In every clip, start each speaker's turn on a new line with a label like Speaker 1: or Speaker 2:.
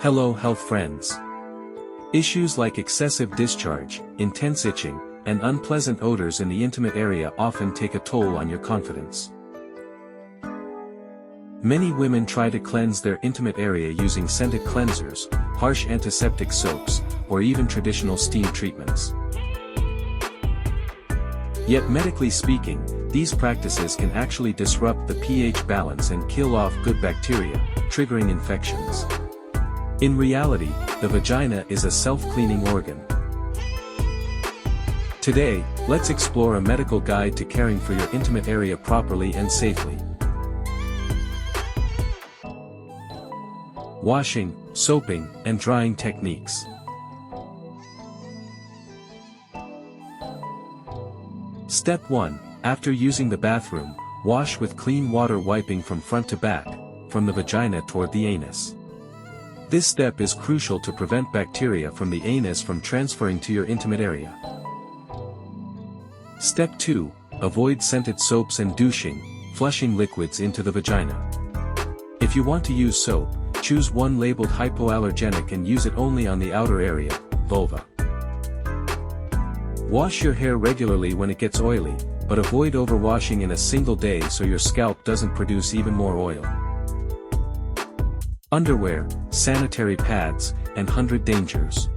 Speaker 1: Hello health friends. Issues like excessive discharge, intense itching, and unpleasant odors in the intimate area often take a toll on your confidence. Many women try to cleanse their intimate area using scented cleansers, harsh antiseptic soaps, or even traditional steam treatments. Yet medically speaking, these practices can actually disrupt the pH balance and kill off good bacteria, triggering infections. In reality, the vagina is a self-cleaning organ. Today, let's explore a medical guide to caring for your intimate area properly and safely. Washing, soaping, and drying techniques. Step 1. After using the bathroom, wash with clean water wiping from front to back, from the vagina toward the anus. This step is crucial to prevent bacteria from the anus from transferring to your intimate area. Step 2. Avoid scented soaps and douching, flushing liquids into the vagina. If you want to use soap, choose one labeled hypoallergenic and use it only on the outer area, vulva. Wash your hair regularly when it gets oily, but avoid overwashing in a single day so your scalp doesn't produce even more oil. Underwear, sanitary pads, and 100 dangers.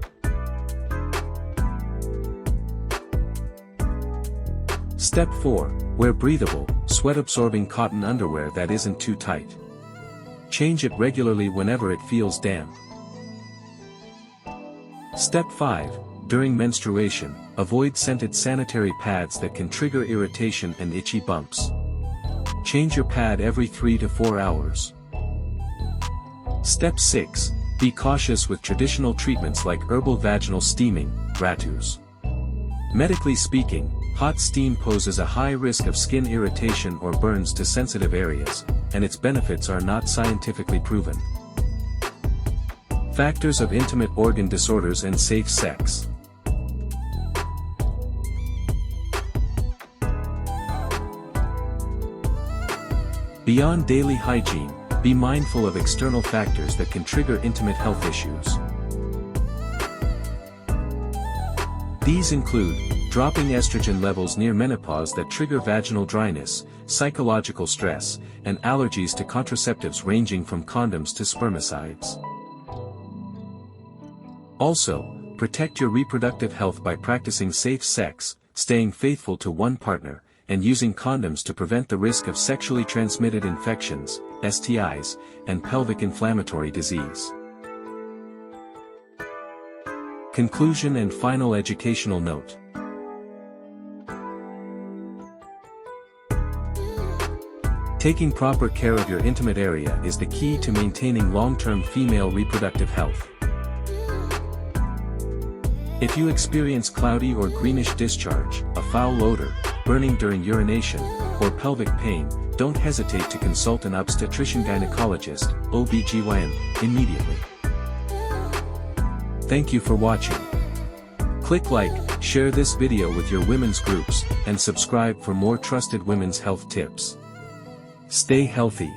Speaker 1: Step 4. Wear breathable, sweat-absorbing cotton underwear that isn't too tight. Change it regularly whenever it feels damp. Step 5. During menstruation, avoid scented sanitary pads that can trigger irritation and itchy bumps. Change your pad every 3 to 4 hours. Step 6. Be cautious with traditional treatments like herbal vaginal steaming, RATUs. Medically speaking, hot steam poses a high risk of skin irritation or burns to sensitive areas, and its benefits are not scientifically proven. Factors of intimate organ disorders and safe sex. Beyond daily hygiene, be mindful of external factors that can trigger intimate health issues. These include dropping estrogen levels near menopause that trigger vaginal dryness, psychological stress, and allergies to contraceptives ranging from condoms to spermicides. Also, protect your reproductive health by practicing safe sex, staying faithful to one partner, and using condoms to prevent the risk of sexually transmitted infections, STIs, and pelvic inflammatory disease. Conclusion and final educational note. Taking proper care of your intimate area is the key to maintaining long-term female reproductive health. If you experience cloudy or greenish discharge, a foul odor, burning during urination, or pelvic pain, don't hesitate to consult an obstetrician-gynecologist, OB/GYN, immediately. Thank you for watching. Click like, share this video with your women's groups, and subscribe for more trusted women's health tips. Stay healthy.